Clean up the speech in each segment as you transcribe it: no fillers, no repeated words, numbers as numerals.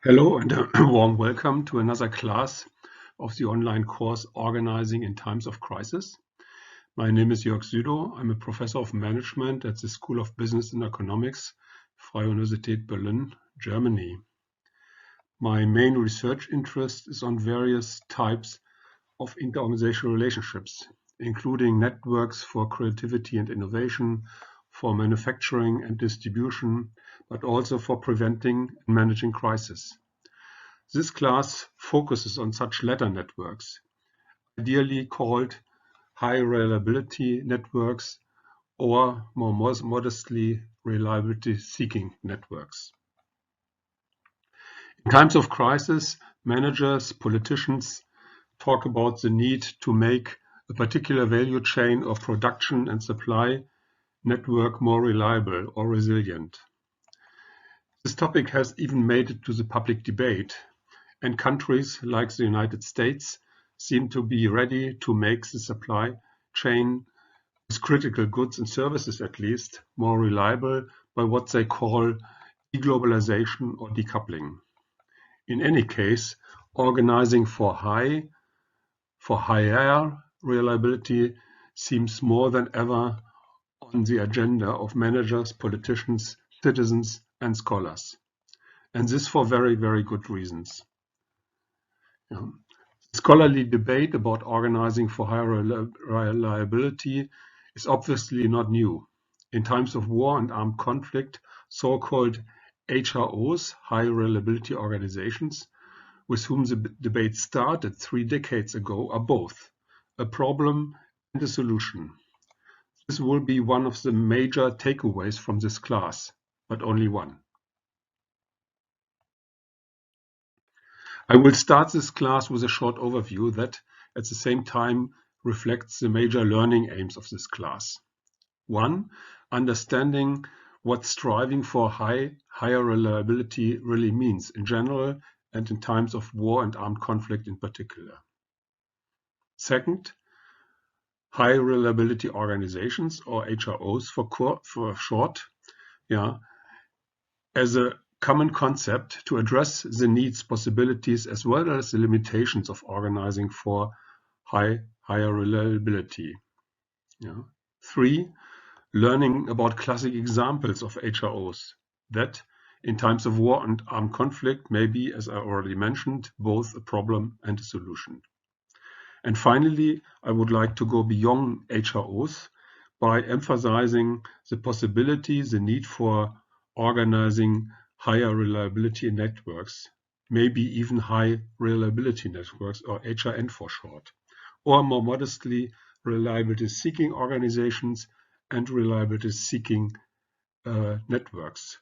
Hello and a warm welcome to another class of the online course Organizing in Times of Crisis. My name is Jörg Sydow. I'm a professor of management at the School of Business and Economics, Freie Universität Berlin, Germany. My main research interest is on various types of interorganizational relationships, including networks for creativity and innovation, for manufacturing and distribution, but also for preventing and managing crisis. This class focuses on such latter networks, ideally called high reliability networks or more modestly reliability seeking networks. In times of crisis, managers, politicians talk about the need to make a particular value chain of production and supply network more reliable or resilient. This topic has even made it to the public debate, and countries like the United States seem to be ready to make the supply chain with critical goods and services at least more reliable by what they call deglobalization or decoupling. In any case, organizing for higher reliability seems more than ever on the agenda of managers, politicians, citizens, and scholars. And this for very, very good reasons. Scholarly debate about organizing for higher reliability is obviously not new. In times of war and armed conflict, so-called HROs, high reliability organizations, with whom the debate started 3 decades ago, are both a problem and a solution. This will be one of the major takeaways from this class, but only one. I will start this class with a short overview that, at the same time, reflects the major learning aims of this class. 1. Understanding what striving for higher reliability really means in general and in times of war and armed conflict in particular. Second, high reliability organizations, or HROs for short, as a common concept to address the needs, possibilities, as well as the limitations of organizing for higher reliability. 3. Learning about classic examples of HROs that, in times of war and armed conflict, may be, as I already mentioned, both a problem and a solution. And finally, I would like to go beyond HROs by emphasizing the possibility, the need for organizing higher reliability networks, maybe even high reliability networks, or HRN for short, or more modestly, reliability seeking organizations and reliability seeking networks,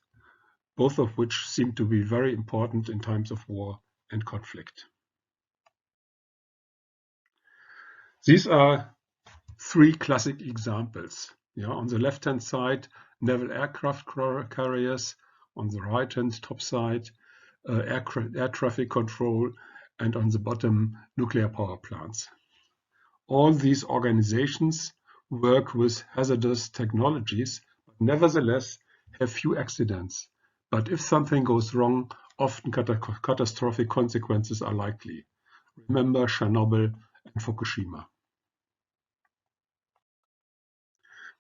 both of which seem to be very important in times of war and conflict. These are 3 classic examples. On the left-hand side, naval aircraft carriers. On the right-hand top side, air traffic control, and on the bottom, nuclear power plants. All these organizations work with hazardous technologies, but nevertheless have few accidents. But if something goes wrong, often catastrophic consequences are likely. Remember Chernobyl and Fukushima.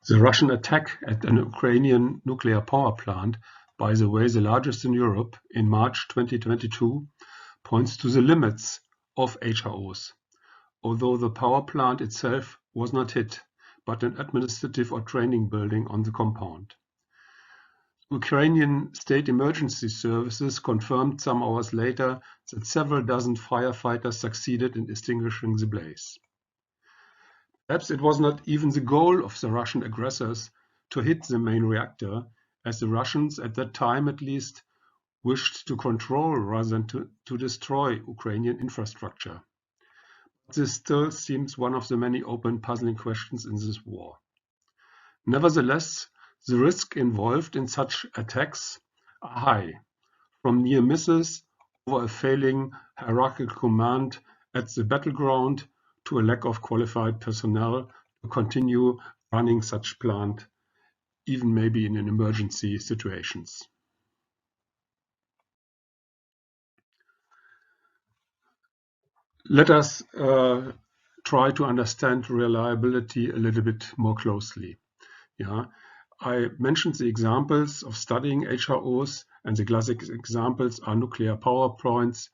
The Russian attack at an Ukrainian nuclear power plant, by the way the largest in Europe, in March 2022, points to the limits of HROs, although the power plant itself was not hit, but an administrative or training building on the compound. Ukrainian state emergency services confirmed some hours later that several dozen firefighters succeeded in extinguishing the blaze. Perhaps it was not even the goal of the Russian aggressors to hit the main reactor, as the Russians, at that time at least, wished to control rather than to destroy Ukrainian infrastructure. But this still seems one of the many open puzzling questions in this war. Nevertheless, the risk involved in such attacks are high, from near misses over a failing hierarchical command at the battleground to a lack of qualified personnel to continue running such plant, even maybe in emergency situations. Let us try to understand reliability a little bit more closely. Yeah, I mentioned the examples of studying HROs, and the classic examples are nuclear power plants,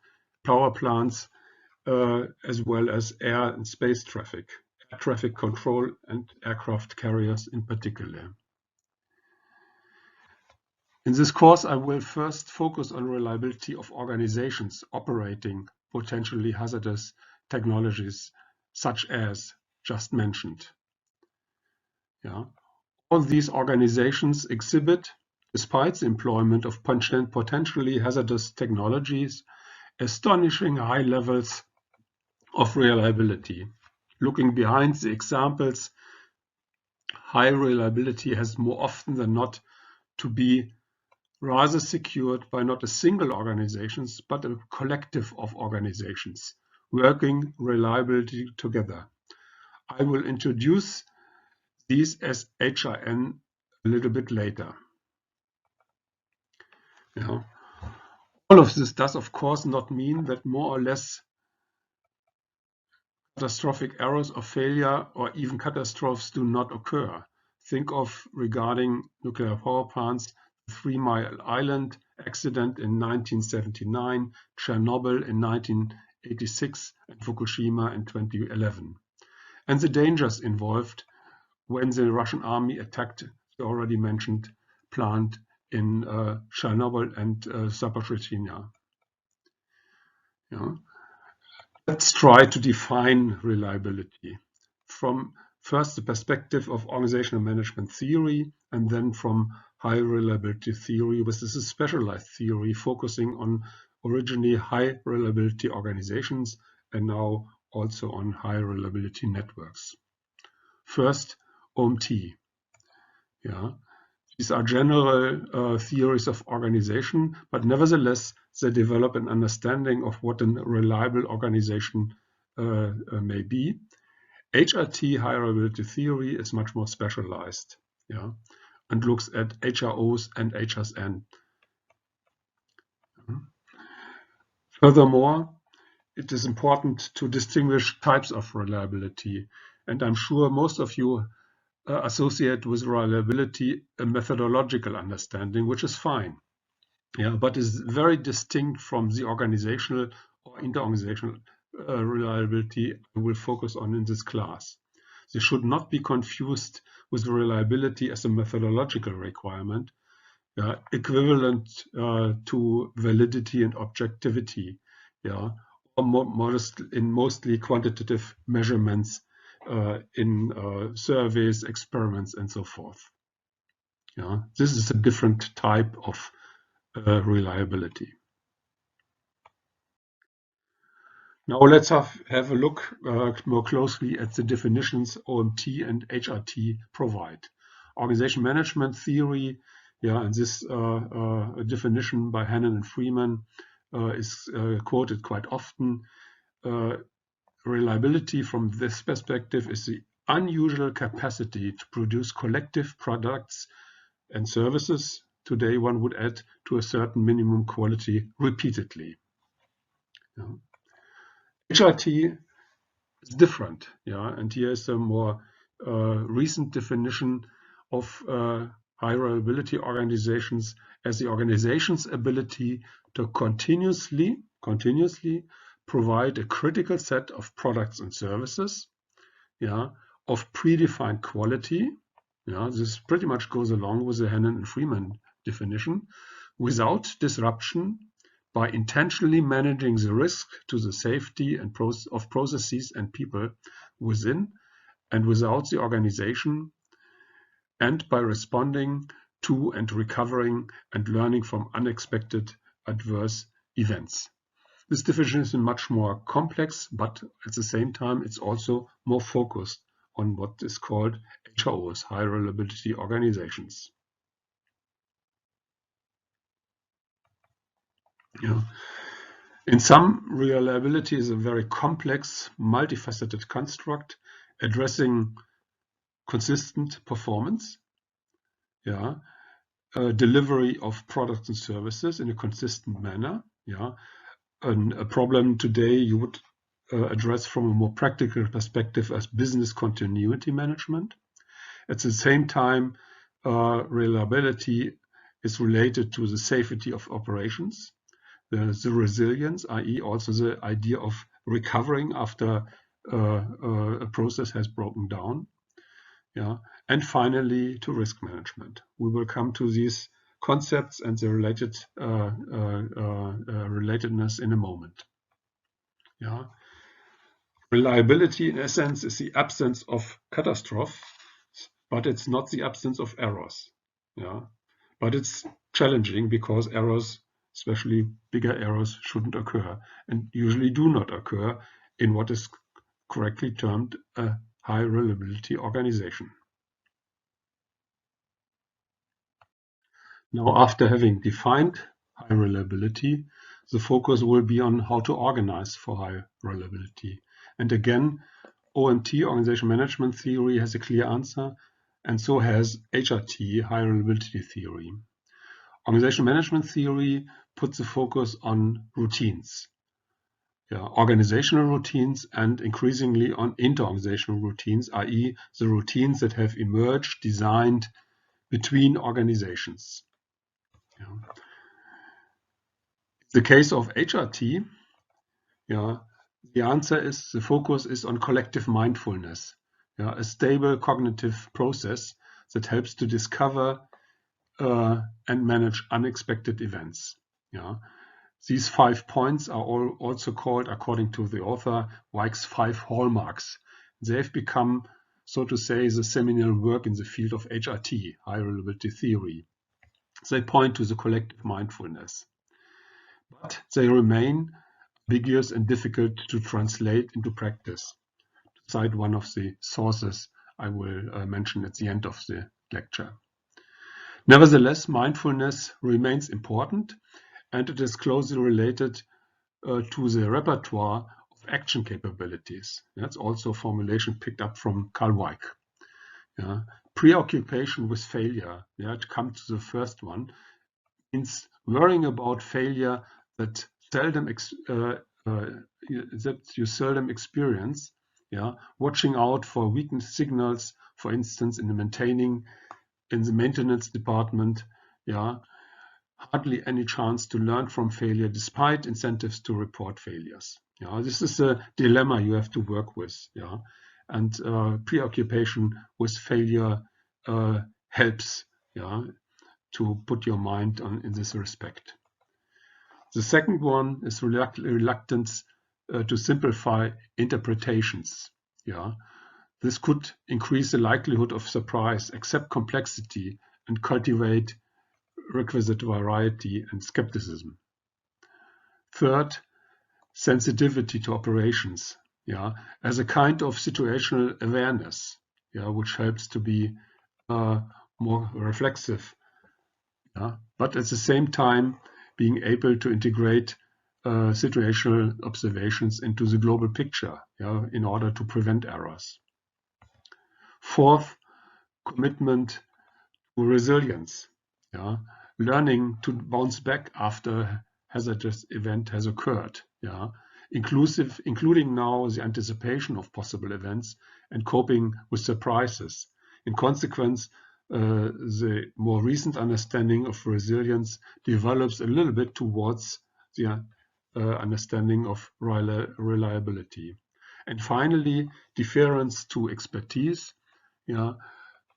as well as air and space traffic, air traffic control, and aircraft carriers in particular. In this course, I will first focus on reliability of organizations operating potentially hazardous technologies, such as just mentioned. Yeah. All these organizations exhibit, despite the employment of potentially hazardous technologies, astonishing high levels of reliability. Looking behind the examples, high reliability has more often than not to be rather secured by not a single organization, but a collective of organizations working reliably together. I will introduce these as HRN a little bit later. Yeah. All of this does, of course, not mean that more or less catastrophic errors or failure or even catastrophes do not occur. Think of, regarding nuclear power plants, the 3 Mile Island accident in 1979, Chernobyl in 1986, and Fukushima in 2011. And the dangers involved when the Russian army attacked the already mentioned plant in Chernobyl and Zaporizhzhia. Yeah. Let's try to define reliability from first the perspective of organizational management theory, and then from high reliability theory, which is a specialized theory focusing on originally high reliability organizations and now also on high reliability networks. First, OMT. Yeah. These are general theories of organization, but nevertheless, they develop an understanding of what a reliable organization may be. HRT, high reliability theory, is much more specialized, yeah, and looks at HROs and HSN. Furthermore, it is important to distinguish types of reliability, and I'm sure most of you associate with reliability a methodological understanding, which is fine, yeah, but is very distinct from the organizational or interorganizational reliability I will focus on in this class. They should not be confused with reliability as a methodological requirement, equivalent to validity and objectivity, yeah, or modest in mostly quantitative measurements in surveys, experiments, and so forth. Yeah, this is a different type of reliability. Now let's have a look more closely at the definitions OMT and HRT provide. Organization management theory, yeah, and this definition by Hannon and Freeman is quoted quite often. Reliability from this perspective is the unusual capacity to produce collective products and services, today one would add, to a certain minimum quality repeatedly. Yeah. HRT is different, yeah, and here is a more recent definition of high reliability organizations as the organization's ability to continuously provide a critical set of products and services, yeah, of predefined quality. Yeah, this pretty much goes along with the Hannon and Freeman definition, without disruption, by intentionally managing the risk to the safety and of processes and people within and without the organization, and by responding to and recovering and learning from unexpected adverse events. This definition is much more complex, but at the same time, it's also more focused on what is called HROs, high reliability organizations. Yeah. In sum, reliability is a very complex, multifaceted construct addressing consistent performance, yeah, delivery of products and services in a consistent manner. Yeah, a problem today you would addressed from a more practical perspective as business continuity management. At the same time, reliability is related to the safety of operations, the resilience, i.e. also the idea of recovering after a process has broken down. Yeah. And finally, to risk management. We will come to these concepts and the related relatedness in a moment. Yeah. Reliability, in essence, is the absence of catastrophe, but it's not the absence of errors. Yeah. But it's challenging because errors, especially bigger errors, shouldn't occur and usually do not occur in what is correctly termed a high reliability organization. Now, after having defined high reliability, the focus will be on how to organize for high reliability. And again, OMT, Organization Management Theory, has a clear answer, and so has HRT, High Reliability Theory. Organization Management Theory puts the focus on routines, organizational routines, and increasingly on interorganizational routines, i.e. the routines that have emerged, designed between organizations. The case of HRT, the answer is the focus is on collective mindfulness, a stable cognitive process that helps to discover and manage unexpected events. These 5 points are also called, according to the author, Weick's 5 hallmarks. They have become, so to say, the seminal work in the field of HRT, High Reliability Theory. They point to the collective mindfulness, but they remain ambiguous and difficult to translate into practice. To cite one of the sources I will mention at the end of the lecture. Nevertheless, mindfulness remains important, and it is closely related to the repertoire of action capabilities. That's also a formulation picked up from Carl Weick. Preoccupation with failure, to come to the first one, means worrying about failure that you seldom experience. Watching out for weakened signals, for instance, in the maintenance department. Hardly any chance to learn from failure, despite incentives to report failures. This is a dilemma you have to work with. And preoccupation with failure helps. To put your mind on in this respect. The second one is reluctance to simplify interpretations. This could increase the likelihood of surprise, accept complexity, and cultivate requisite variety and skepticism. Third, sensitivity to operations, as a kind of situational awareness, which helps to be more reflexive. But at the same time, being able to integrate situational observations into the global picture, in order to prevent errors. Fourth, commitment to resilience, learning to bounce back after hazardous event has occurred, including now the anticipation of possible events and coping with surprises. In consequence, the more recent understanding of resilience develops a little bit towards the understanding of reliability. And finally, deference to expertise.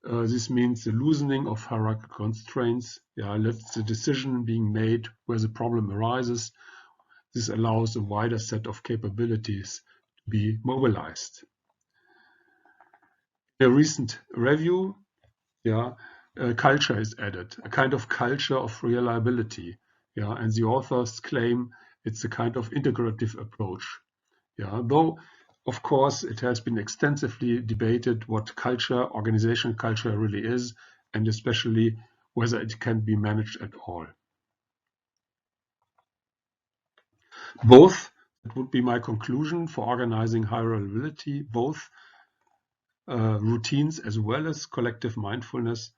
This means the loosening of hierarchical constraints. Let the decision being made where the problem arises. This allows a wider set of capabilities to be mobilized. In a recent review, culture is added, a kind of culture of reliability. And the authors claim it's a kind of integrative approach. Though, of course, it has been extensively debated what organization culture really is, and especially whether it can be managed at all. Both, that would be my conclusion for organizing high reliability, both routines as well as collective mindfulness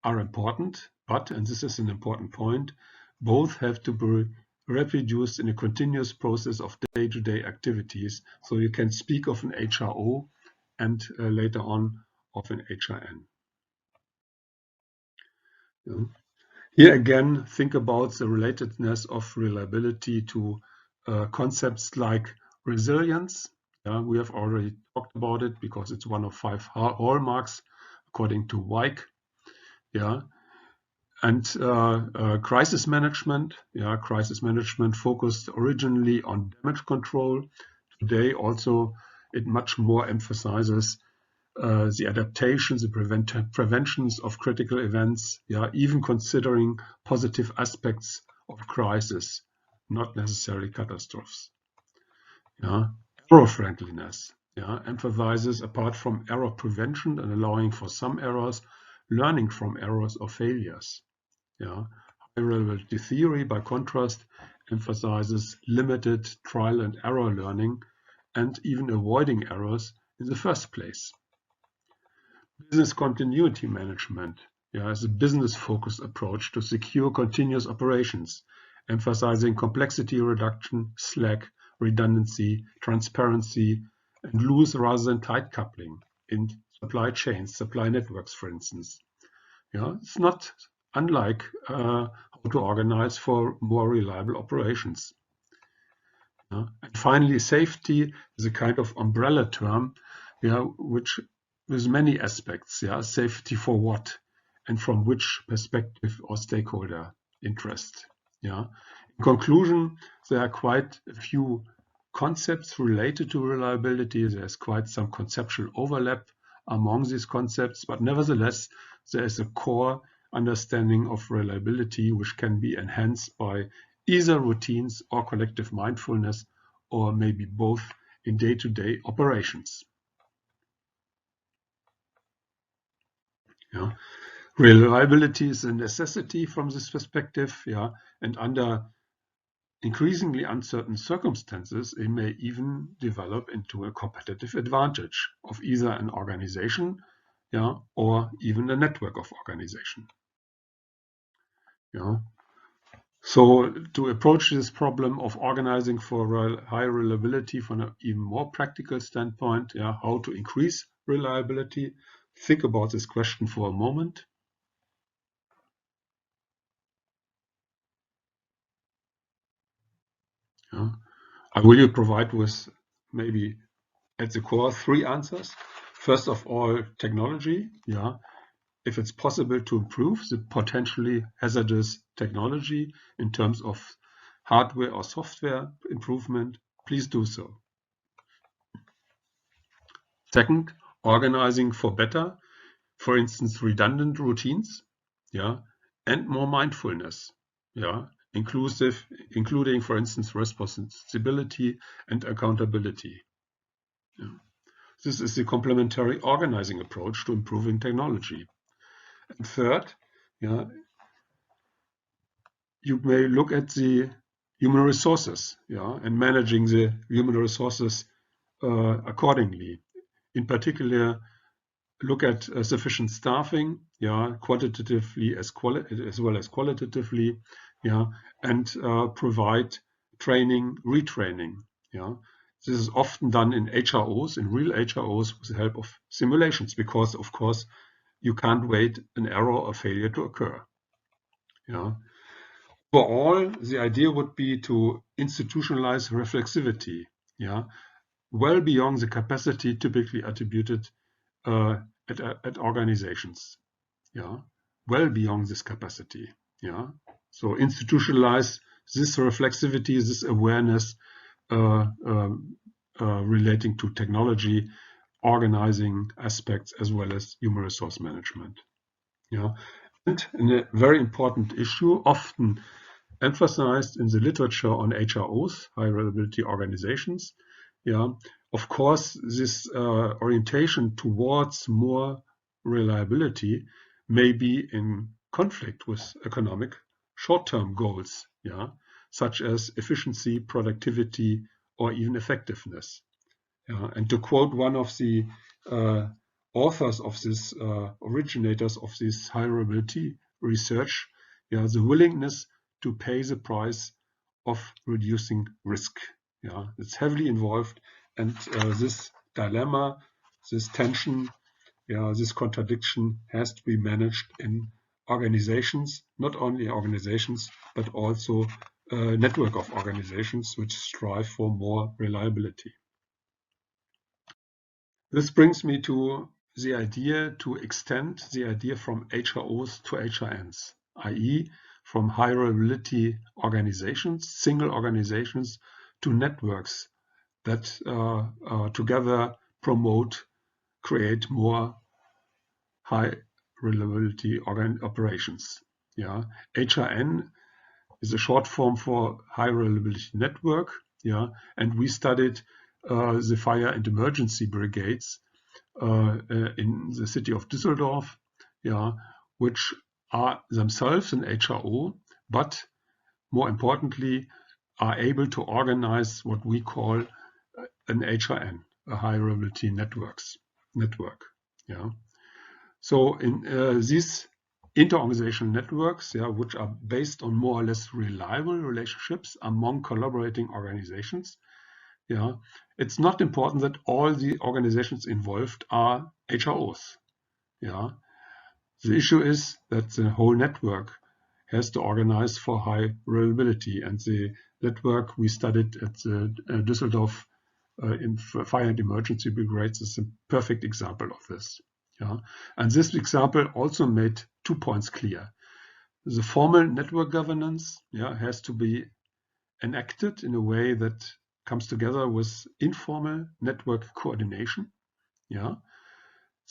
are important, but, and this is an important point, both have to be reproduced in a continuous process of day-to-day activities. So you can speak of an HRO and later on of an HRN. Yeah. Here again, think about the relatedness of reliability to concepts like resilience. We have already talked about it because it's one of 5 hallmarks according to Weick. And crisis management. Crisis management focused originally on damage control. Today also it much more emphasizes the adaptations, the preventions of critical events, even considering positive aspects of crisis, not necessarily catastrophes. Error friendliness emphasizes, apart from error prevention and allowing for some errors, learning from errors or failures. High reliability theory, by contrast, emphasizes limited trial and error learning and even avoiding errors in the first place. Business continuity management is a business-focused approach to secure continuous operations, emphasizing complexity reduction, slack, redundancy, transparency, and loose rather than tight coupling in supply chains, supply networks, for instance. It's not unlike how to organize for more reliable operations. And finally, safety is a kind of umbrella term, which with many aspects. Safety for what and from which perspective or stakeholder interest. In conclusion, there are quite a few concepts related to reliability. There's quite some conceptual overlap among these concepts, but nevertheless, there is a core understanding of reliability which can be enhanced by either routines or collective mindfulness, or maybe both in day-to-day operations. Reliability is a necessity from this perspective, and under increasingly uncertain circumstances, it may even develop into a competitive advantage of either an organization, or even a network of organization. So to approach this problem of organizing for high reliability from an even more practical standpoint, how to increase reliability, think about this question for a moment. I will provide with maybe at the core 3 answers. First of all, technology. If it's possible to improve the potentially hazardous technology in terms of hardware or software improvement, please do so. Second, organizing for better, for instance, redundant routines, and more mindfulness, including, for instance, responsibility and accountability. This is the complementary organizing approach to improving technology. And third, you may look at the human resources, and managing the human resources accordingly. In particular, look at sufficient staffing, quantitatively as well as qualitatively, and provide training, retraining. This is often done in HROs, in real HROs, with the help of simulations, because of course you can't wait an error or failure to occur. Overall, the idea would be to institutionalize reflexivity, well beyond the capacity typically attributed at organizations, well beyond this capacity, So institutionalize this reflexivity, this awareness relating to technology, organizing aspects, as well as human resource management. And a very important issue, often emphasized in the literature on HROs, high reliability organizations. Of course, this orientation towards more reliability may be in conflict with economic short-term goals, such as efficiency, productivity, or even effectiveness. And to quote one of the authors of this, originators of this high reliability research, the willingness to pay the price of reducing risk. Yeah, it's heavily involved, and this dilemma, this tension, this contradiction has to be managed in organizations, not only organizations, but also a network of organizations which strive for more reliability. This brings me to the idea to extend the idea from HROs to HRNs, i.e. from high reliability organizations, single organizations, to networks that together create more high reliability operations. Yeah, HRN is a short form for high reliability network. Yeah, and we studied the fire and emergency brigades in the city of Düsseldorf, which are themselves an HRO, but more importantly, are able to organize what we call an HRN, a high reliability network. Yeah. So in these interorganizational networks, which are based on more or less reliable relationships among collaborating organizations, it's not important that all the organizations involved are HROs. Yeah, the issue is that the whole network has to organize for high reliability, and the network we studied at the Düsseldorf in fire and emergency brigades is a perfect example of this. Yeah, and this example also made 2 points clear. The formal network governance, has to be enacted in a way that comes together with informal network coordination. Yeah,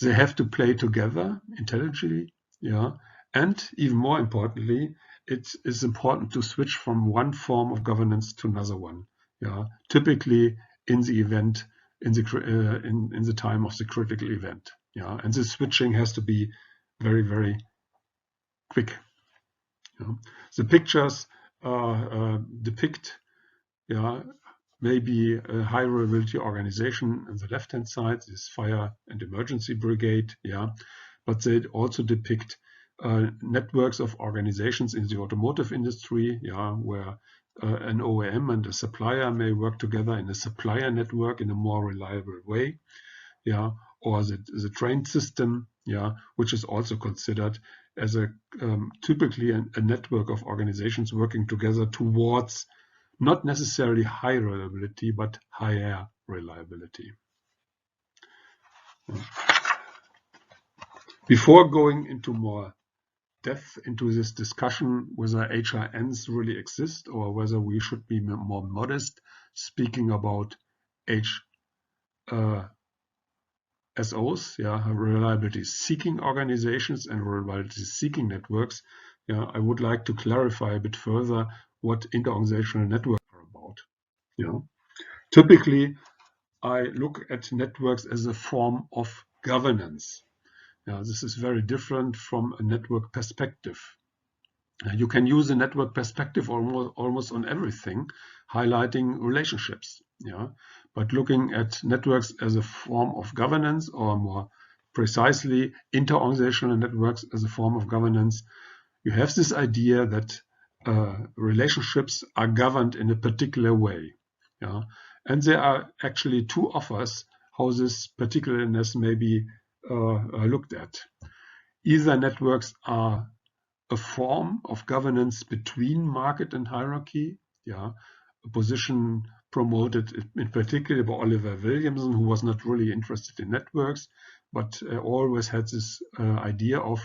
they have to play together intelligently. Yeah, and even more importantly, it is important to switch from one form of governance to another one. Yeah, typically in the event, in the time of the critical event. Yeah, and this switching has to be very, very quick. Yeah. The pictures depict, maybe a high reliability organization on the left-hand side, this fire and emergency brigade, but they also depict networks of organizations in the automotive industry, where an OEM and a supplier may work together in a supplier network in a more reliable way, or the train system, which is also considered as a typically a network of organizations working together towards not necessarily high reliability, but higher reliability. Before going into more depth into this discussion whether HRNs really exist or whether we should be more modest speaking about SOs, reliability seeking organizations and reliability seeking networks, I would like to clarify a bit further what interorganizational networks are about. Typically, I look at networks as a form of governance. This is very different from a network perspective. You can use a network perspective almost on everything, highlighting relationships. But looking at networks as a form of governance, or more precisely, interorganizational networks as a form of governance, you have this idea that relationships are governed in a particular way. And there are actually 2 offers how this particularness may be looked at. Either networks are a form of governance between market and hierarchy, a position promoted in particular by Oliver Williamson, who was not really interested in networks, but always had this idea of,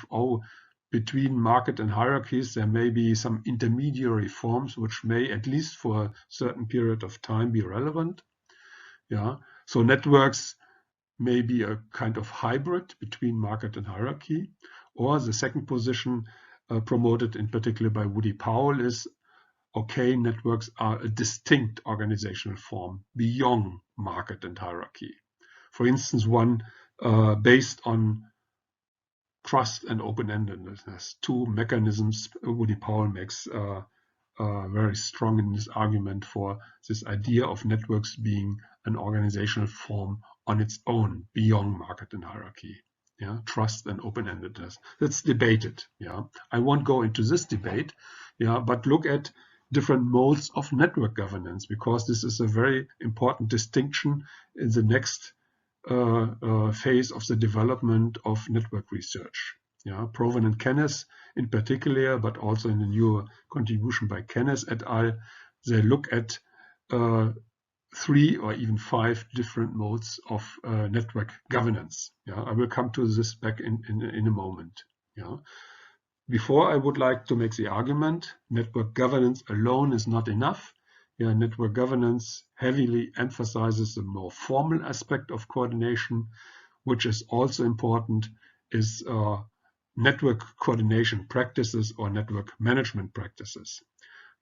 between market and hierarchies, there may be some intermediary forms which may, at least for a certain period of time, be relevant. So networks may be a kind of hybrid between market and hierarchy. Or the second position promoted in particular by Woody Powell is, networks are a distinct organizational form beyond market and hierarchy. For instance, one based on trust and open-endedness, 2 mechanisms Woody Powell makes very strong in his argument for this idea of networks being an organizational form on its own, beyond market and hierarchy. Trust and open-endedness. That's debated. I won't go into this debate. But look at different modes of network governance, because this is a very important distinction in the next phase of the development of network research. Yeah, Proven and Kennis in particular, but also in the newer contribution by Kennis et al., they look at 3 or even 5 different modes of network governance. Yeah, I will come to this back in a moment. Yeah. Before, I would like to make the argument, network governance alone is not enough. Yeah, network governance heavily emphasizes the more formal aspect of coordination, which is also important, is network coordination practices or network management practices.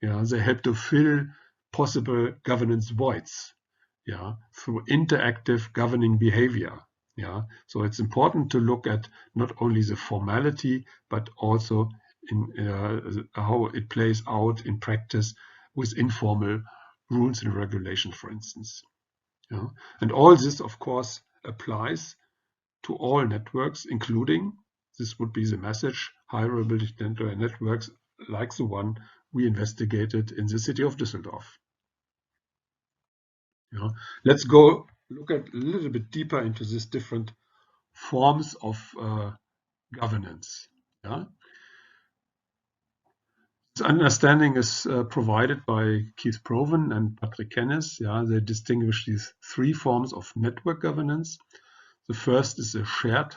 Yeah, they help to fill possible governance voids, yeah, through interactive governing behavior. Yeah, so it's important to look at not only the formality, but also in how it plays out in practice with informal rules and regulations, for instance. Yeah, and all this, of course, applies to all networks, including, this would be the message, high reliability networks like the one we investigated in the city of Düsseldorf. Yeah. Let's go look at a little bit deeper into these different forms of governance. Yeah. This understanding is provided by Keith Proven and Patrick Kennis. Yeah, they distinguish these 3 forms of network governance. The first is a shared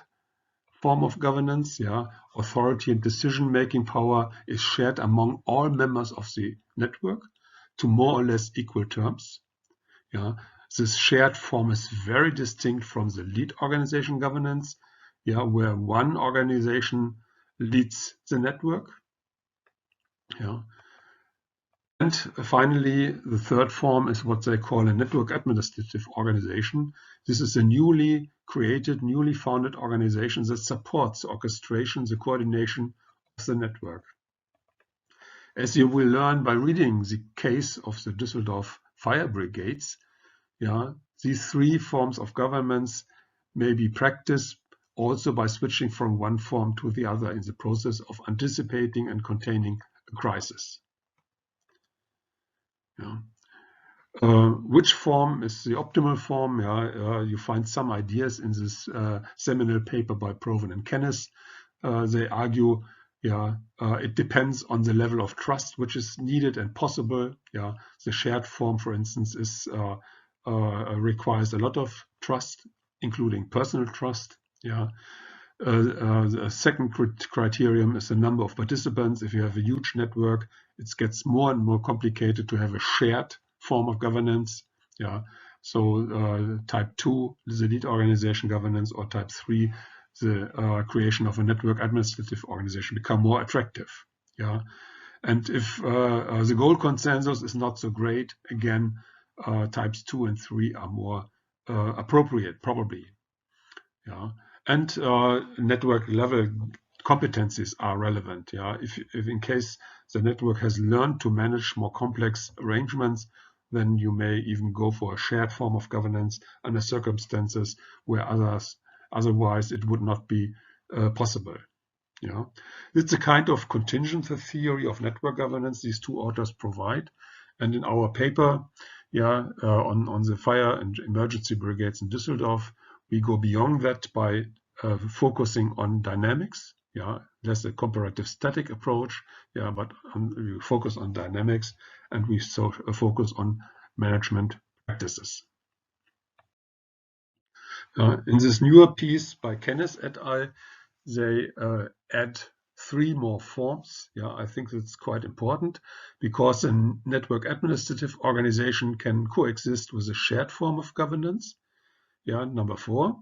form of governance. Yeah, authority and decision-making power is shared among all members of the network to more or less equal terms. Yeah, this shared form is very distinct from the lead organization governance, yeah, where one organization leads the network. Yeah. And finally, the third form is what they call a network administrative organization. This is a newly created, newly founded organization that supports the orchestration, the coordination of the network. As you will learn by reading the case of the Düsseldorf fire brigades, yeah, these 3 forms of governance may be practiced also by switching from one form to the other in the process of anticipating and containing a crisis. Yeah. Which form is the optimal form? Yeah, you find some ideas in this seminal paper by Proven and Kennis. They argue, yeah, it depends on the level of trust which is needed and possible. Yeah, the shared form, for instance, is requires a lot of trust, including personal trust. Yeah. The second criterion is the number of participants. If you have a huge network, it gets more and more complicated to have a shared form of governance. Yeah. So type 2, the lead organization governance, or type 3, the creation of a network administrative organization, become more attractive. Yeah. And if the goal consensus is not so great, again, types 2 and 3 are more appropriate, probably. Yeah. And network level competencies are relevant. Yeah, if in case the network has learned to manage more complex arrangements, then you may even go for a shared form of governance under circumstances where otherwise it would not be possible. Yeah, it's a kind of contingent theory of network governance these 2 authors provide, and in our paper, yeah, on the fire and emergency brigades in Düsseldorf, we go beyond that by focusing on dynamics. Yeah, less a comparative static approach. Yeah, but we focus on dynamics, and we focus on management practices. In this newer piece by Kennis et al., they add 3 more forms. Yeah, I think that's quite important, because a network administrative organization can coexist with a shared form of governance. Yeah, number 4,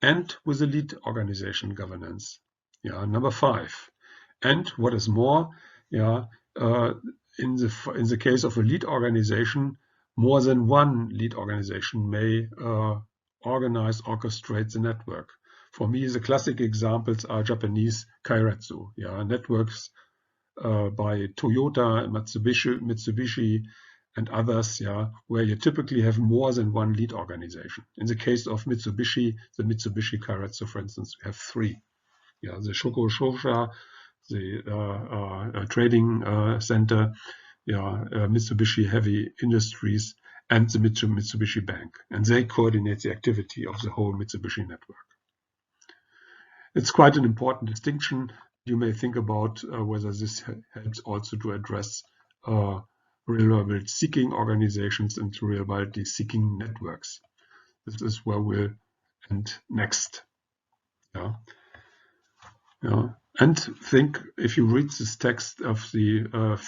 and with a lead organization governance. Yeah, number 5. And what is more, yeah, in the case of a lead organization, more than one lead organization may orchestrate the network. For me, the classic examples are Japanese keiretsu, yeah, networks by Toyota, Mitsubishi, and others, yeah, where you typically have more than one lead organization. In the case of Mitsubishi, the Mitsubishi keiretsu, for instance, we have 3. Yeah, the Shoko Shosha, the trading center, Mitsubishi Heavy Industries and the Mitsubishi Bank, and they coordinate the activity of the whole Mitsubishi network. It's quite an important distinction. You may think about whether this helps also to address reliability seeking organizations and reliability seeking networks. This is where we'll end next. And think, if you read this text of the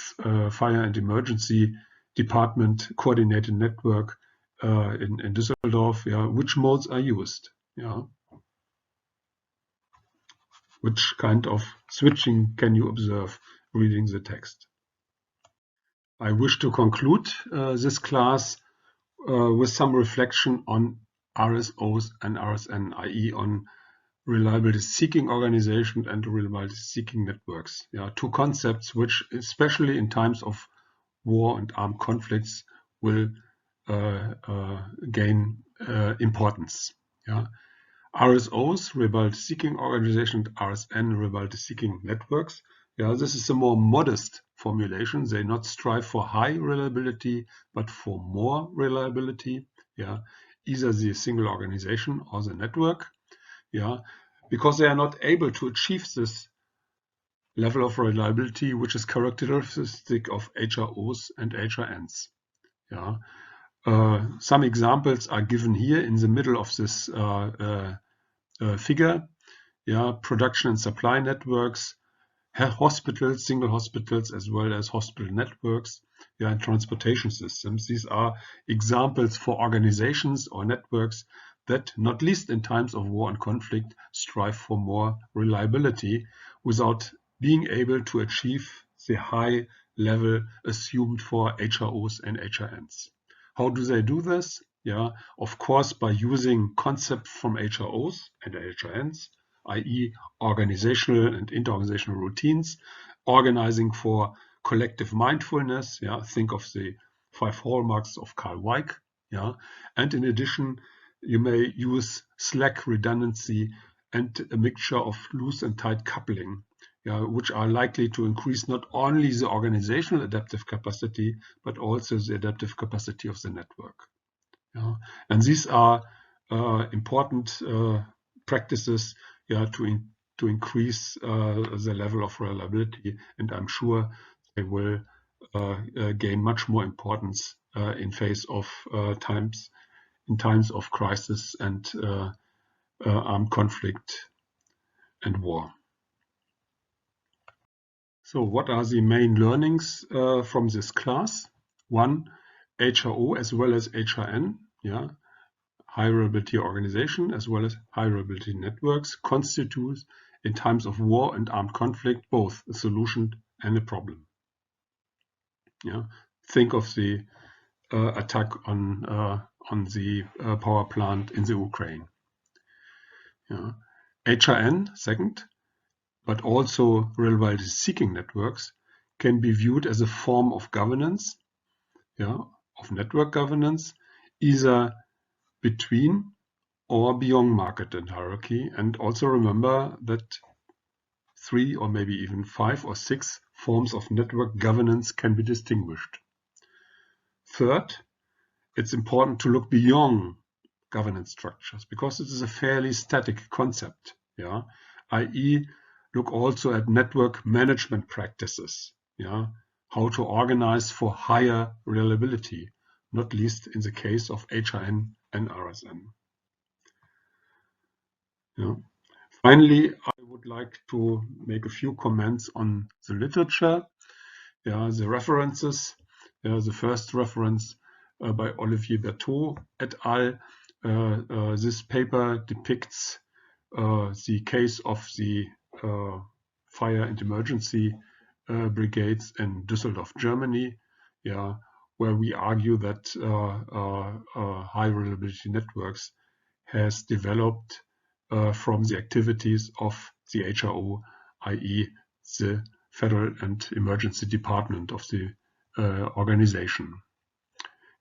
Fire and Emergency Department Coordinated Network in Düsseldorf, which modes are used? Which kind of switching can you observe reading the text? I wish to conclude this class with some reflection on RSOs and RSN, i.e. on reliability seeking organization and reliability seeking networks. Two concepts which, especially in times of war and armed conflicts, will gain importance. RSOs, reliability seeking organization, and RSN, reliability seeking networks. This is a more modest formulation. They not strive for high reliability, but for more reliability. Either the single organization or the network. Because they are not able to achieve this level of reliability, which is characteristic of HROs and HRNs. Some examples are given here in the middle of this figure. Production and supply networks, hospitals, single hospitals, as well as hospital networks, and transportation systems. These are examples for organizations or networks that, not least in times of war and conflict, strive for more reliability without being able to achieve the high level assumed for HROs and HRNs. How do they do this? Of course, by using concepts from HROs and HRNs, i.e. organizational and interorganizational routines, organizing for collective mindfulness. Think of the 5 hallmarks of Carl Weick. And in addition, you may use slack redundancy and a mixture of loose and tight coupling, which are likely to increase not only the organizational adaptive capacity, but also the adaptive capacity of the network. And these are important practices to increase the level of reliability, and I'm sure they will gain much more importance in face of times of crisis and armed conflict and war. So what are the main learnings from this class? 1, HRO as well as HRN, high reliability organization as well as high reliability networks constitute in times of war and armed conflict both a solution and a problem. Think of the attack on the power plant in the Ukraine. HRN, second, but also reliability seeking networks can be viewed as a form of governance, of network governance, either between or beyond market and hierarchy. And also remember that 3 or maybe even 5 or 6 forms of network governance can be distinguished. Third, it's important to look beyond governance structures because it is a fairly static concept, i.e. look also at network management practices, how to organize for higher reliability, not least in the case of HRN and RSN. Finally, I would like to make a few comments on the literature, the references. The first reference by Olivier Berthaud et al. This paper depicts the case of the fire and emergency brigades in Düsseldorf, Germany, where we argue that high reliability networks has developed from the activities of the HRO, i.e. the Federal and Emergency Department of the organization.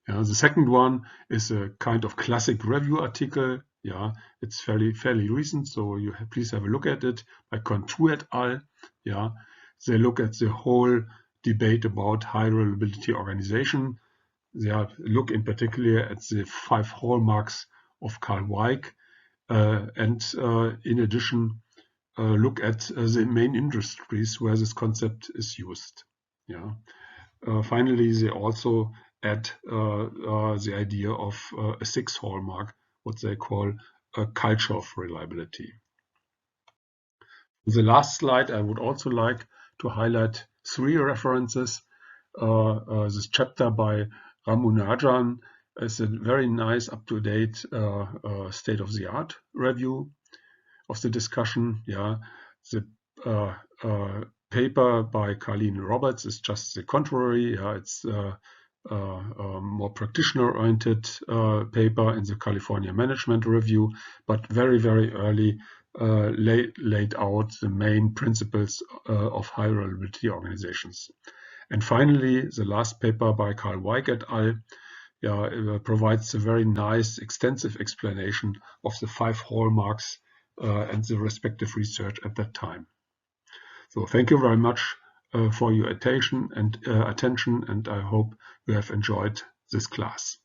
The second one is a kind of classic review article. It's fairly recent, so please have a look at it, by Contructs et al. They look at the whole debate about high reliability organization. They look in particular at the 5 hallmarks of Carl Weick, and in addition look at the main industries where this concept is used. Yeah. Finally, they also add the idea of a 6th hallmark, what they call a culture of reliability. The last slide, I would also like to highlight 3 references. This chapter by Ramunajan is a very nice, up-to-date state-of-the-art review of the discussion. Yeah, the paper by Carleen Roberts is just the contrary. Yeah, it's more practitioner-oriented paper in the California Management Review, but very, very early laid out the main principles of high reliability organizations. And finally, the last paper by Carl Weick et al. Provides a very nice, extensive explanation of the 5 hallmarks and the respective research at that time. So thank you very much for your attention, and I hope you have enjoyed this class.